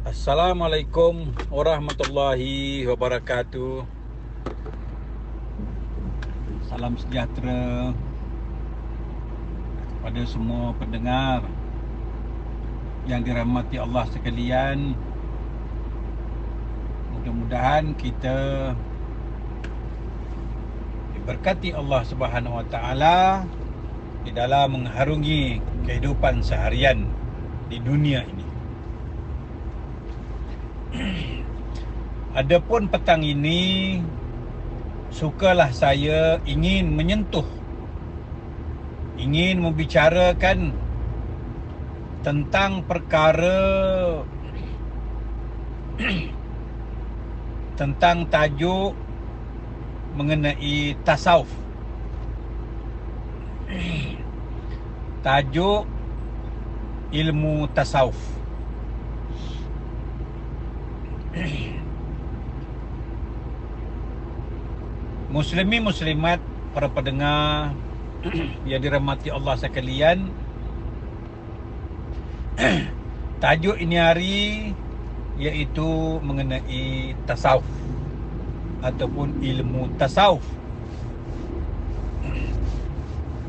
Assalamualaikum warahmatullahi wabarakatuh. Salam sejahtera kepada semua pendengar yang dirahmati Allah sekalian. Mudah-mudahan kita diberkati Allah Subhanahu Wa Taala di dalam mengharungi kehidupan seharian di dunia ini. Adapun petang ini, sukalah saya ingin membicarakan tentang perkara tentang tajuk mengenai tasawuf. Tajuk ilmu tasawuf. Muslimin muslimat, para pendengar yang dirahmati Allah sekalian, tajuk ini hari iaitu mengenai tasawuf ataupun ilmu tasawuf.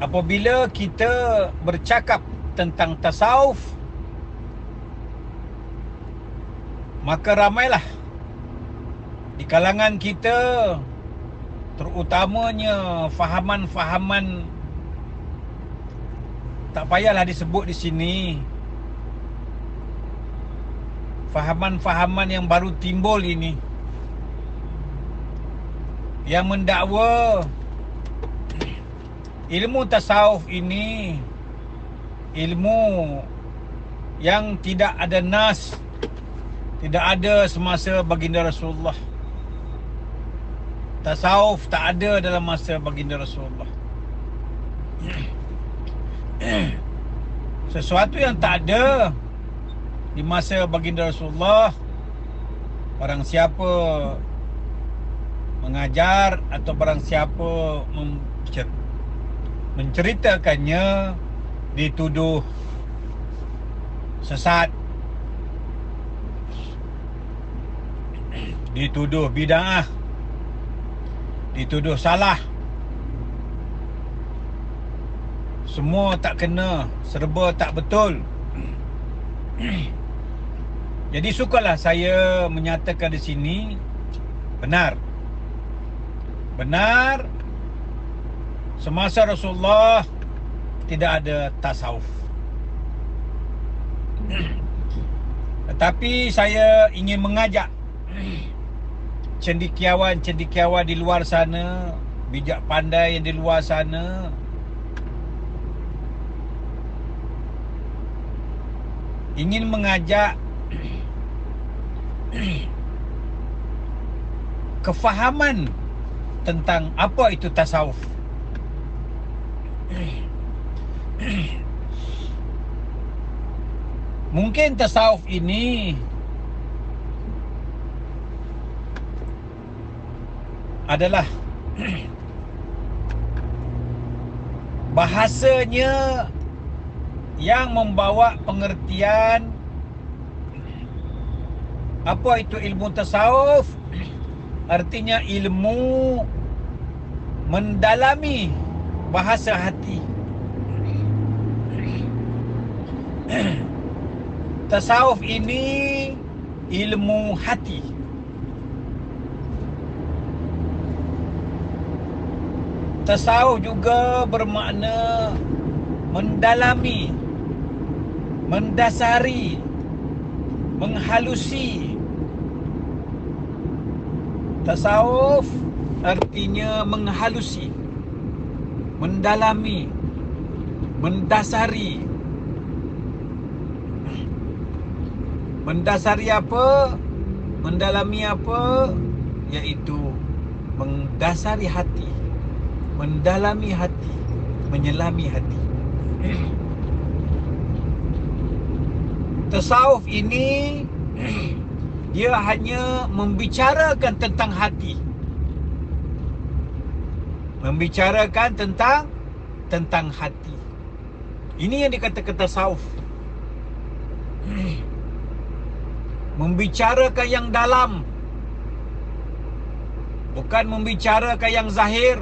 Apabila kita bercakap tentang tasawuf, maka ramailah di kalangan kita, terutamanya fahaman-fahaman, tak payahlah disebut di sini, fahaman-fahaman yang baru timbul ini, yang mendakwa ilmu tasawuf ini ilmu yang tidak ada nas, tidak ada semasa baginda Rasulullah. Tasawuf tak ada dalam masa baginda Rasulullah. Sesuatu yang tak ada di masa baginda Rasulullah, barang siapa mengajar atau barang siapa menceritakannya dituduh sesat, dituduh bid'ah, dituduh salah. Semua tak kena, serba tak betul. Jadi sukalah saya menyatakan di sini, benar semasa Rasulullah tidak ada tasawuf. Tetapi saya ingin mengajak cendekiawan-cendekiawan di luar sana, bijak pandai yang di luar sana, ingin mengajak kefahaman tentang apa itu tasawuf. Mungkin tasawuf ini adalah bahasanya yang membawa pengertian apa itu ilmu tasawuf. Artinya ilmu mendalami bahasa hati. Tasawuf ini ilmu hati. Tasawuf juga bermakna mendalami, mendasari, menghalusi. Tasawuf artinya menghalusi, mendalami, mendasari. Mendasari apa? Mendalami apa? Iaitu mendasari hati, mendalami hati, menyelami hati. Tasawuf ini dia hanya membicarakan tentang hati, membicarakan tentang hati. Ini yang dikatakan tasawuf. membicarakan yang dalam, bukan membicarakan yang zahir,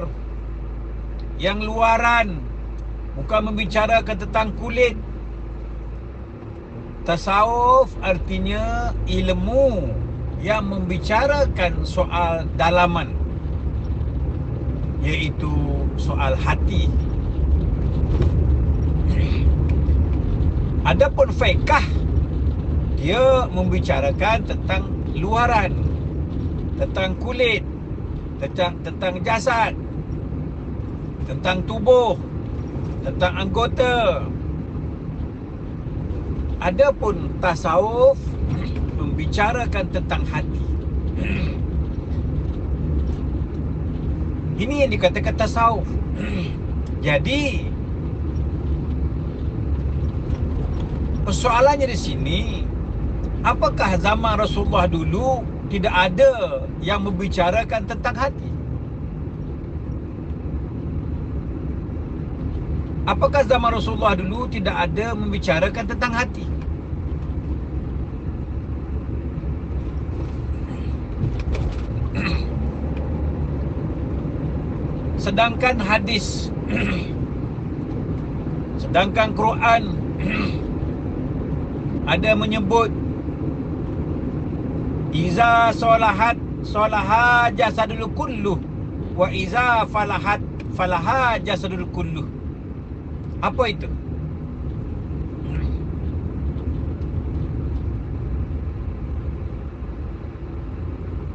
yang luaran, bukan membicarakan tentang kulit. Tasawuf artinya ilmu yang membicarakan soal dalaman, iaitu soal hati. Adapun fiqh, dia membicarakan tentang luaran, tentang kulit, tentang jasad, tentang tubuh, tentang anggota. Adapun tasawuf membicarakan tentang hati. Ini yang dikatakan tasawuf. Jadi persoalannya di sini, apakah zaman Rasulullah dulu tidak ada yang membicarakan tentang hati? Apakah zaman Rasulullah dulu tidak ada membicarakan tentang hati? Sedangkan hadis, sedangkan Quran ada menyebut iza salaha jasadul kulluh wa iza falaha jasadul kulluh. Apa itu?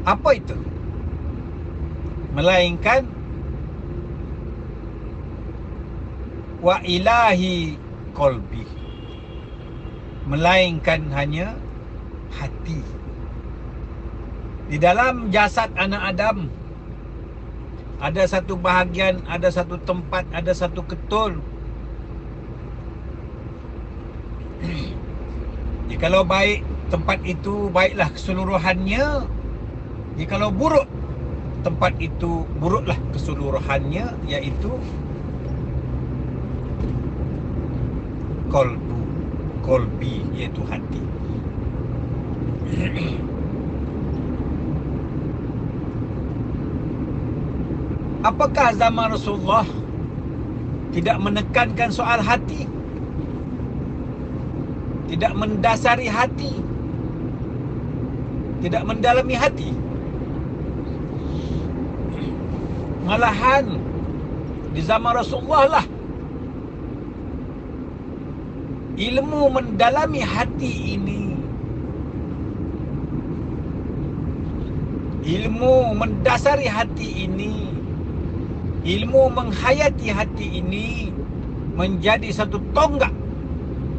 Apa itu? Melainkan wa ilahi qalbi, melainkan hanya hati. Di dalam jasad anak Adam ada satu bahagian, ada satu tempat, ada satu ketul. Jikalau baik tempat itu, baiklah keseluruhannya. Jikalau buruk tempat itu, buruklah keseluruhannya, iaitu kolbi, iaitu hati. Apakah zaman Rasulullah tidak menekankan soal hati? Tidak mendasari hati, tidak mendalami hati. Malahan di zaman Rasulullah lah ilmu mendalami hati ini, ilmu mendasari hati ini, ilmu menghayati hati ini menjadi satu tonggak,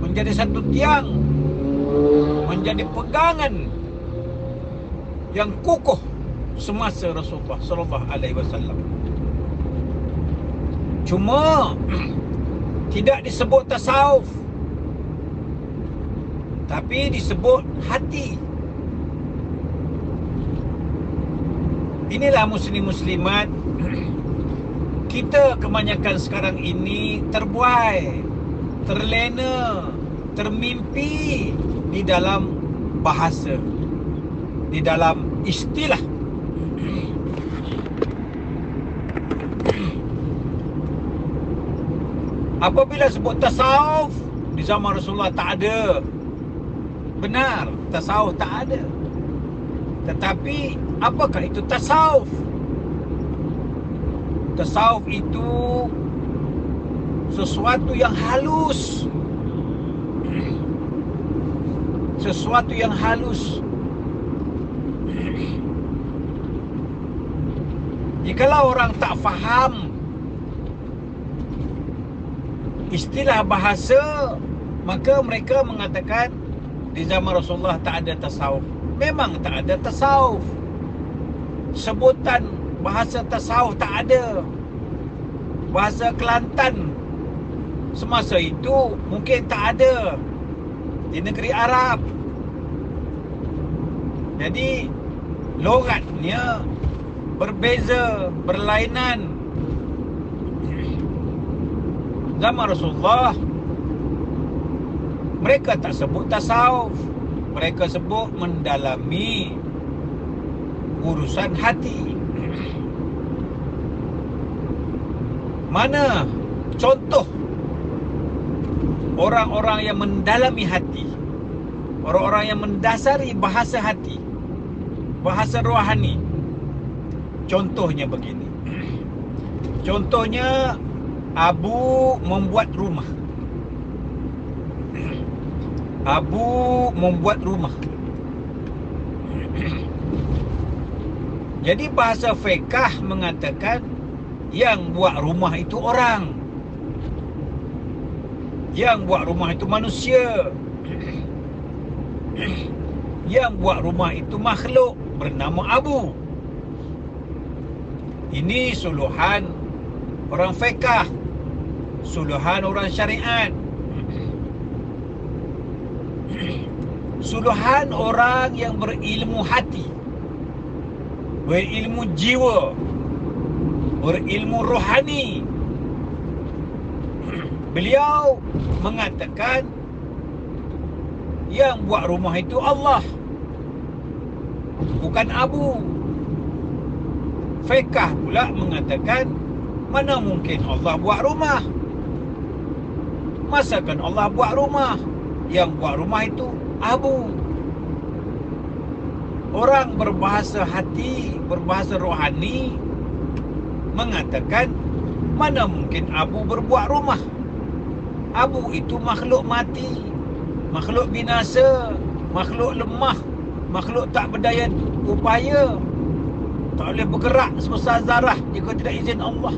menjadi satu tiang, menjadi pegangan yang kukuh semasa Rasulullah sallallahu alaihi wasallam. Cuma tidak disebut tasawuf, tapi disebut hati. Inilah muslim-muslimat, kita kebanyakan sekarang ini terbuai, terlena, termimpi di dalam bahasa, di dalam istilah. Apabila sebut tasawuf di zaman Rasulullah, tak ada. Benar, tasawuf tak ada. Tetapi apakah itu tasawuf? Tasawuf itu sesuatu yang halus, sesuatu yang halus. Jikalau orang tak faham istilah bahasa, maka mereka mengatakan di zaman Rasulullah tak ada tasawuf. Memang tak ada tasawuf. Sebutan bahasa tasawuf tak ada. Bahasa Kelantan semasa itu mungkin tak ada di negeri Arab. Jadi logatnya berbeza, berlainan. Zaman Rasulullah mereka tak sebut tasawuf. mereka sebut mendalami urusan hati. Mana contoh orang-orang yang mendalami hati, orang-orang yang mendasari bahasa hati, bahasa rohani? Contohnya begini. Contohnya, Abu membuat rumah. Abu membuat rumah. Jadi bahasa fiqh mengatakan yang buat rumah itu orang, yang buat rumah itu manusia, yang buat rumah itu makhluk bernama Abu. Ini suluhan orang fiqh, suluhan orang syariat, suluhan orang yang berilmu hati, berilmu jiwa, berilmu rohani. Beliau mengatakan yang buat rumah itu Allah, bukan Abu. Fiqh pula mengatakan mana mungkin Allah buat rumah? Masakan Allah buat rumah? Yang buat rumah itu Abu. Orang berbahasa hati, berbahasa rohani mengatakan mana mungkin Abu berbuat rumah? Abu itu makhluk mati, makhluk binasa, makhluk lemah, makhluk tak berdaya upaya, tak boleh bergerak sebesar zarah jika tidak izin Allah.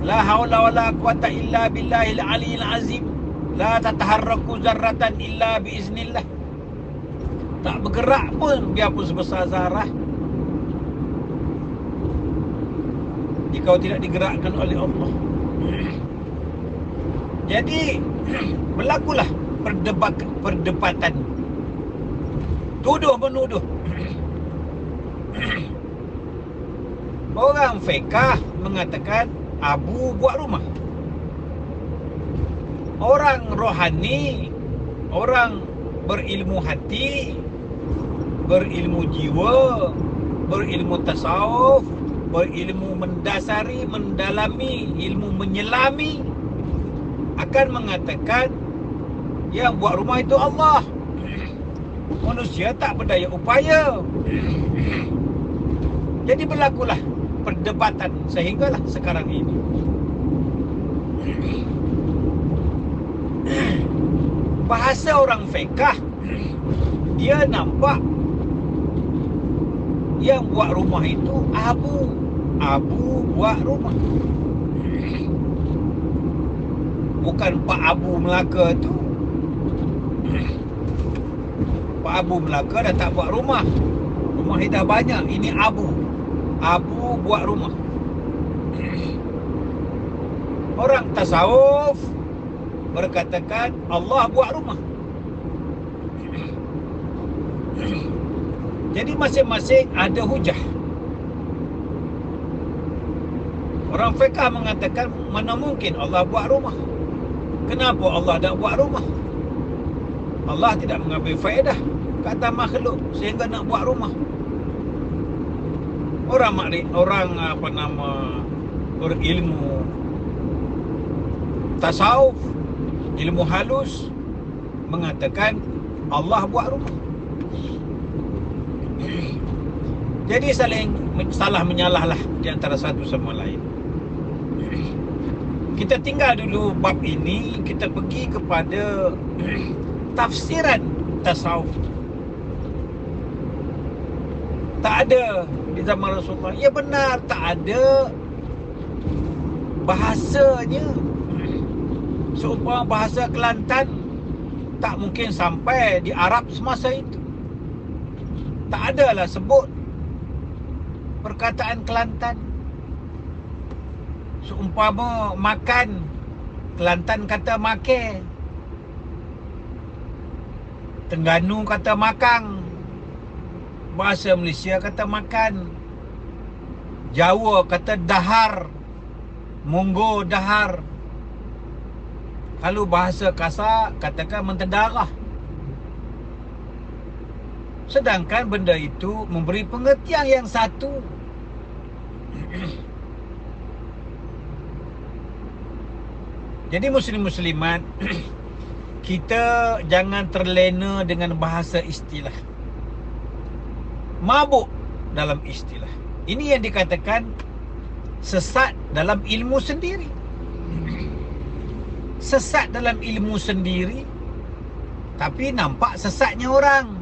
La haula wala quwata illa billahil aliyil azim. La tataharraku zarratan illa biiznillah. Tak bergerak pun biarpun sebesar zarah jika tidak digerakkan oleh Allah. Jadi berlakulah perdebatan, tuduh menuduh. Orang fiqh mengatakan Abu buat rumah. Orang rohani, orang berilmu hati, berilmu jiwa, berilmu tasawuf, berilmu mendasari, mendalami, ilmu menyelami, akan mengatakan yang buat rumah itu Allah. Manusia tak berdaya upaya. Jadi berlakulah perdebatan sehinggalah sekarang ini. Bahasa orang fiqh, dia nampak yang buat rumah itu Abu. Abu buat rumah, bukan Pak Abu Melaka tu. Pak Abu Melaka dah tak buat rumah, rumah dia dah banyak. Ini Abu, Abu buat rumah. Orang tasawuf berkatakan Allah buat rumah. Jadi masing-masing ada hujah. Orang fiqh mengatakan mana mungkin Allah buat rumah? Kenapa Allah tak buat rumah? Allah tidak mengambil faedah kata makhluk sehingga nak buat rumah. Orang berilmu tasawuf, ilmu halus mengatakan Allah buat rumah. Jadi salah menyalahlah di antara satu sama lain. Kita tinggal dulu bab ini, kita pergi kepada tafsiran tasawuf. Tak ada di zaman Rasulullah. Ya benar, tak ada bahasanya. Seumpama bahasa Kelantan tak mungkin sampai di Arab semasa itu. Tak adalah sebut perkataan Kelantan. Seumpama makan, Kelantan kata make, Terengganu kata makang, bahasa Malaysia kata makan, Jawa kata dahar, Monggo dahar. Kalau bahasa kasar katakan menterdarah. Sedangkan benda itu memberi pengertian yang satu. Jadi muslim-muslimat, kita jangan terlena dengan bahasa istilah. Mabuk dalam istilah. Ini yang dikatakan sesat dalam ilmu sendiri. Sesat dalam ilmu sendiri, tapi nampak sesatnya orang.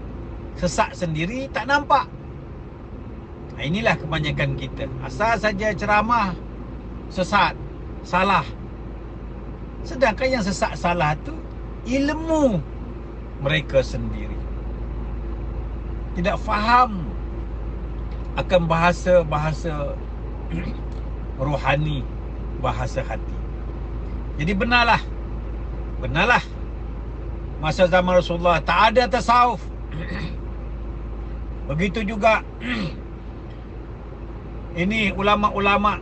Sesat sendiri tak nampak. Inilah kebanyakan kita. Asal saja ceramah, sesat, salah. Sedangkan yang sesat salah tu ilmu mereka sendiri. Tidak faham akan bahasa-bahasa rohani, bahasa hati. Jadi benarlah masa zaman Rasulullah tak ada tasawuf. Begitu juga ini ulama-ulama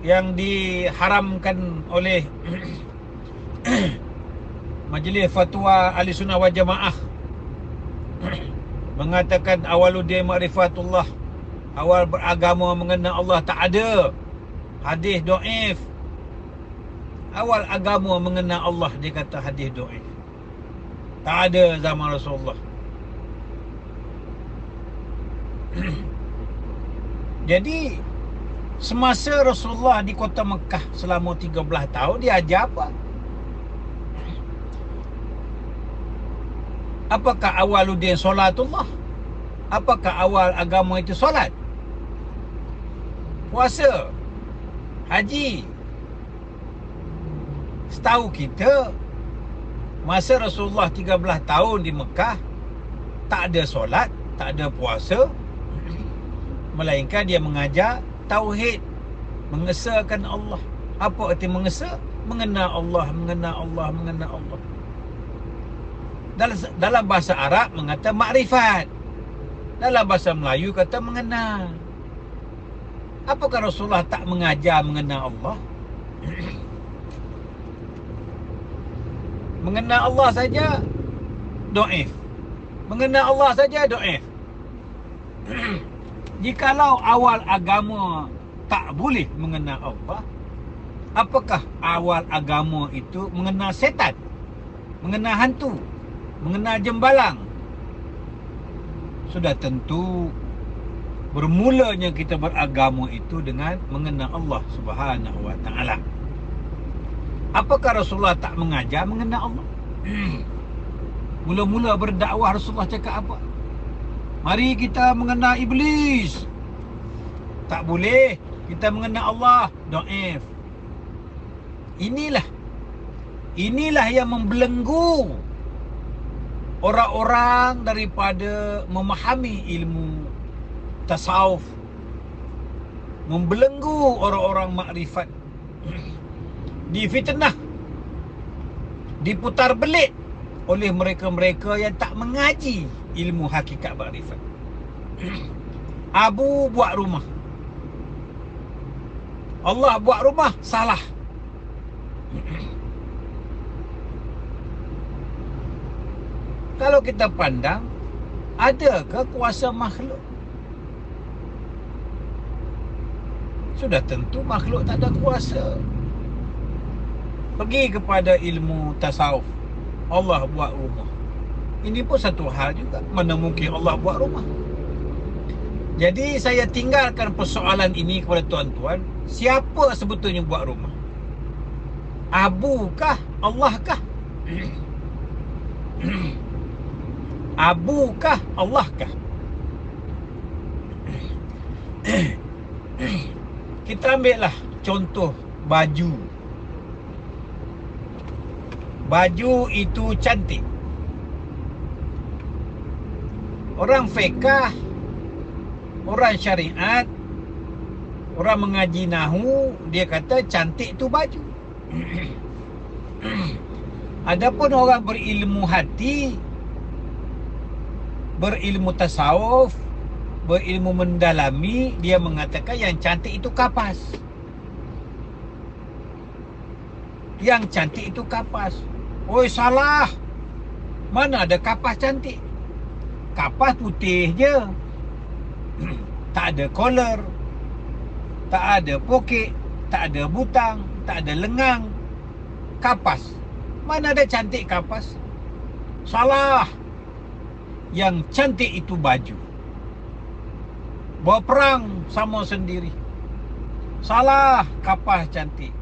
yang diharamkan oleh Majlis Fatwa Ahli Sunnah wal Jamaah mengatakan awaluddin ma'rifatullah, awal beragama mengenal Allah tak ada. Hadis dhaif. Awal agama mengenal Allah, dia kata hadis dhaif. Tak ada zaman Rasulullah. Jadi semasa Rasulullah di kota Mekah selama 13 tahun, dia ajar apa? Apakah awaluddin solatullah? Apakah awal agama itu solat? Puasa? Haji? Setahu kita, masa Rasulullah 13 tahun di Mekah, tak ada solat, tak ada puasa, melainkan dia mengajar tauhid, mengesahkan Allah. Apa arti mengesah? Mengenal Allah, mengenal Allah, mengenal Allah. Dalam bahasa Arab mengata makrifat. Dalam bahasa Melayu kata mengenal. Apakah Rasulullah tak mengajar mengenal Allah? Mengenal Allah saja dhaif. Mengenal Allah saja dhaif. Jikalau awal agama tak boleh mengenal Allah, apakah awal agama itu mengenal setan, mengenal hantu, mengenal jembalang? Sudah tentu bermulanya kita beragama itu dengan mengenal Allah Subhanahu wa taala. Apakah Rasulullah tak mengajar mengenal Allah? Mula-mula berdakwah Rasulullah cakap apa? Mari kita mengenal iblis. Tak boleh kita mengenal Allah, dhaif. Inilah yang membelenggu orang-orang daripada memahami ilmu tasawuf, membelenggu orang-orang makrifat, difitnah, diputar belit oleh mereka-mereka yang tak mengaji ilmu hakikat makrifat. Abu buat rumah, Allah buat rumah, salah. Kalau kita pandang, adakah kuasa makhluk? Sudah tentu makhluk tak ada kuasa. Pergi kepada ilmu tasawuf, Allah buat rumah. Ini pun satu hal juga. Mana mungkin Allah buat rumah? Jadi saya tinggalkan persoalan ini kepada tuan-tuan. Siapa sebetulnya buat rumah? Abu kah? Allah kah? Abu kah? Allah kah? Kita ambillah contoh baju. Baju itu cantik. Orang fiqh, orang syariat, orang mengaji nahu, dia kata cantik tu baju. Adapun orang berilmu hati, berilmu tasawuf, berilmu mendalami, dia mengatakan yang cantik itu kapas. Yang cantik itu kapas. Oi, salah. Mana ada kapas cantik? kapas putih je. Tak ada collar, tak ada poket, tak ada butang, tak ada lengang. Kapas. Mana ada cantik kapas? Salah. Yang cantik itu baju. Bawa perang sama sendiri. Salah, kapas cantik.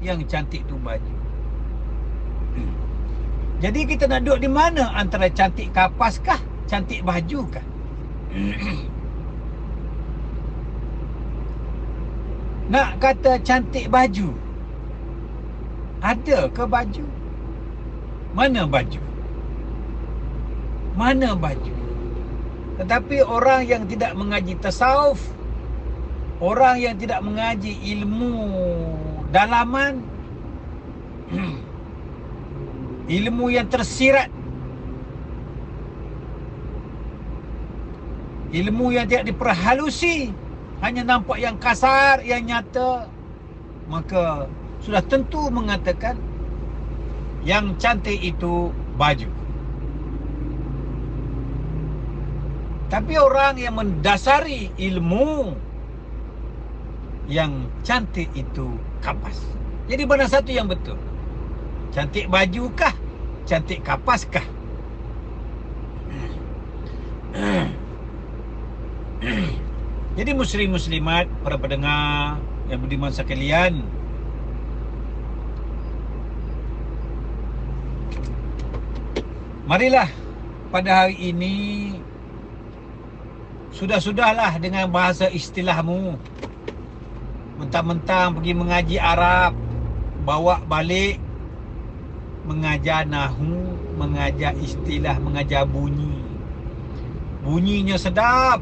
Yang cantik itu baju. Jadi kita nak duduk di mana? Antara cantik kapas kah? Cantik baju kah? Nak kata cantik baju, ada ke baju? Mana baju? Mana baju? Tetapi orang yang tidak mengaji tasawuf, orang yang tidak mengaji ilmu dalaman, ilmu yang tersirat, ilmu yang tidak diperhalusi, hanya nampak yang kasar, yang nyata, maka sudah tentu mengatakan yang cantik itu baju. Tapi orang yang mendasari ilmu, yang cantik itu kapas. Jadi mana satu yang betul? Cantik baju kah? Cantik kapas kah? Jadi muslim-muslimat, para pendengar yang budiman sekalian, marilah pada hari ini sudah-sudahlah dengan bahasa istilahmu. Mentang-mentang pergi mengaji Arab, bawa balik mengajar nahu, mengajar istilah, mengajar bunyi. Bunyinya sedap,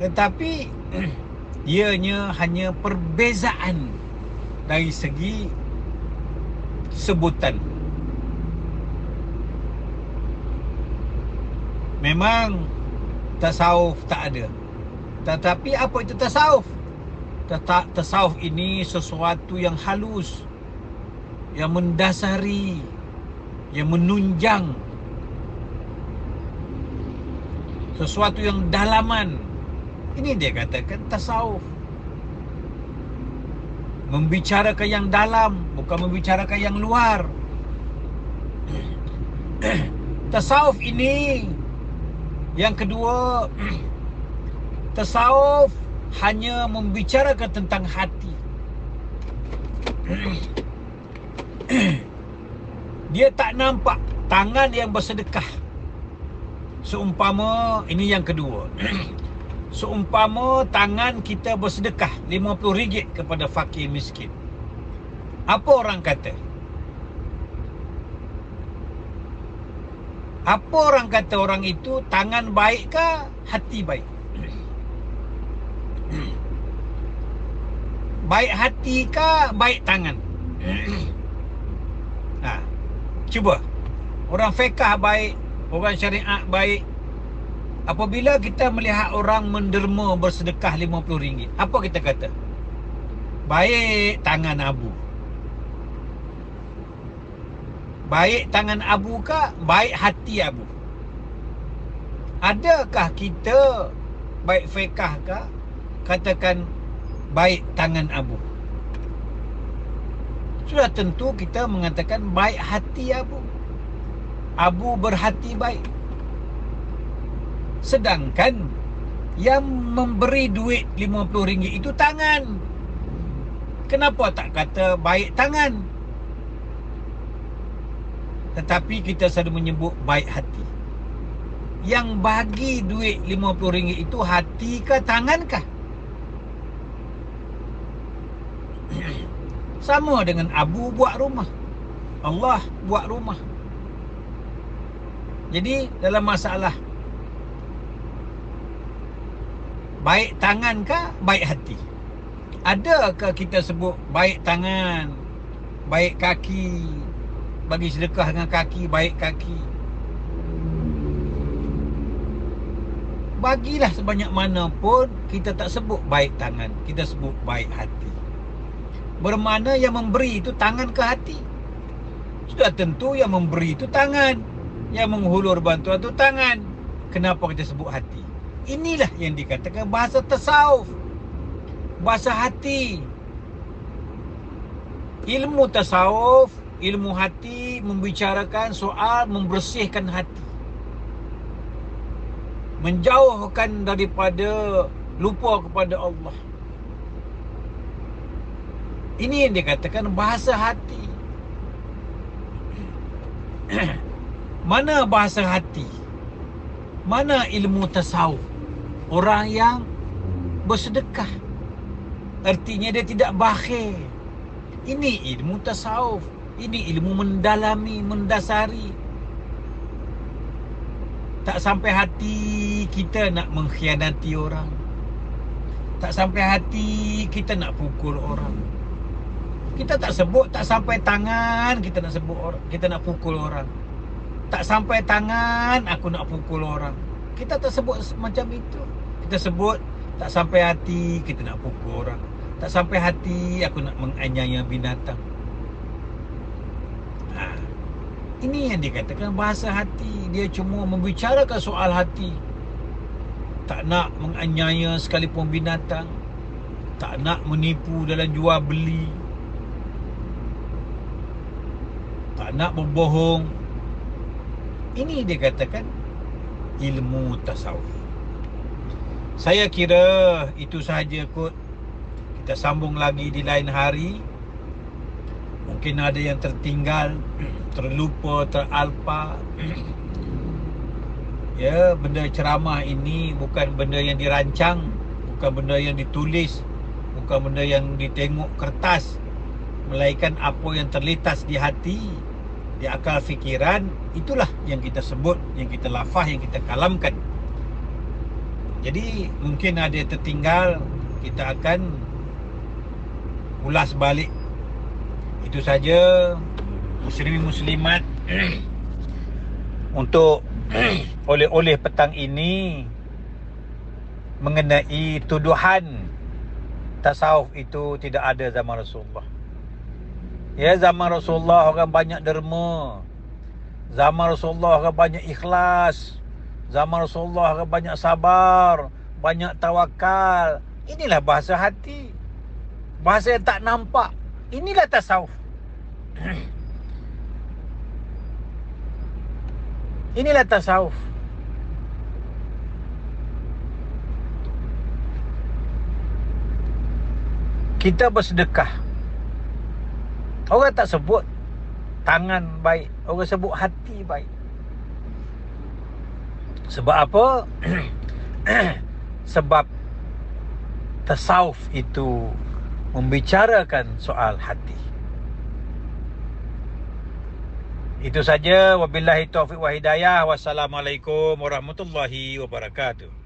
tetapi ianya hanya perbezaan dari segi sebutan. Memang tasawuf tak ada. Tetapi apa itu tasawuf? Tasawuf ini sesuatu yang halus, yang mendasari, yang menunjang, sesuatu yang dalaman. Ini dia katakan tasawuf. Membicarakan yang dalam, bukan membicarakan yang luar. Tasawuf ini, yang kedua, tasawuf hanya membicarakan tentang hati. Dia tak nampak tangan yang bersedekah. Seumpama, ini yang kedua, seumpama tangan kita bersedekah RM50 kepada fakir miskin. Apa orang kata? Apa orang kata orang itu tangan baik ke hati baik? Baik hati ke baik tangan? Cuba. Orang fiqh baik, orang syariat baik. Apabila kita melihat orang menderma bersedekah RM50, apa kita kata? Baik tangan abu. Baik tangan abu ke baik hati abu? Adakah kita baik fiqh ke katakan baik tangan abu? Sudah tentu kita mengatakan baik hati abu. Abu berhati baik. Sedangkan yang memberi duit RM50 itu tangan. Kenapa tak kata baik tangan? Tetapi kita selalu menyebut baik hati. Yang bagi duit RM50 itu hati ke tangan kah? Sama dengan Abu buat rumah, Allah buat rumah. Jadi dalam masalah baik tangan ke baik hati, adakah kita sebut baik tangan, baik kaki, bagi sedekah dengan kaki, baik kaki? Bagilah sebanyak mana pun, kita tak sebut baik tangan, kita sebut baik hati. Bermakna yang memberi itu tangan ke hati? Sudah tentu yang memberi itu tangan. Yang menghulur bantuan tu tangan. Kenapa kita sebut hati? Inilah yang dikatakan bahasa tasawuf, bahasa hati. Ilmu tasawuf, ilmu hati membicarakan soal membersihkan hati, menjauhkan daripada lupa kepada Allah. Ini yang dikatakan bahasa hati. Mana bahasa hati? Mana ilmu tasawuf? Orang yang bersedekah, artinya dia tidak bakhil. Ini ilmu tasawuf. Ini ilmu mendalami, mendasari. Tak sampai hati kita nak mengkhianati orang. Tak sampai hati kita nak pukul orang. Kita tak sebut, tak sampai tangan kita nak sebut orang, kita nak pukul orang. Tak sampai tangan aku nak pukul orang. Kita tak sebut macam itu. Kita sebut tak sampai hati kita nak pukul orang. Tak sampai hati aku nak menganiaya binatang. Ini yang dikatakan bahasa hati. Dia cuma membicarakan soal hati. Tak nak menganiaya sekalipun binatang. Tak nak menipu dalam jual beli. Tak nak berbohong. Ini dikatakan ilmu tasawuf. Saya kira itu sahaja kot. Kita sambung lagi di lain hari. Mungkin ada yang tertinggal, terlupa, teralpa. Ya, benda ceramah ini bukan benda yang dirancang, bukan benda yang ditulis, bukan benda yang ditengok kertas, melainkan apa yang terlintas di hati, di akal fikiran. Itulah yang kita sebut, yang kita lafaz, yang kita kalamkan. Jadi mungkin ada yang tertinggal, kita akan ulas balik. Itu saja muslimin muslimat untuk oleh-oleh petang ini mengenai tuduhan tasawuf itu tidak ada zaman Rasulullah. Ya, zaman Rasulullah orang banyak derma. Zaman Rasulullah orang banyak ikhlas. Zaman Rasulullah orang banyak sabar, banyak tawakal. Inilah bahasa hati. Bahasa yang tak nampak. Inilah tasawuf. Inilah tasawuf. Kita bersedekah. Orang tak sebut tangan baik, orang sebut hati baik. Sebab apa? Sebab tasawuf itu membicarakan soal hati. Itu saja. Wabillahi taufiq wa hidayah. Wassalamualaikum warahmatullahi wabarakatuh.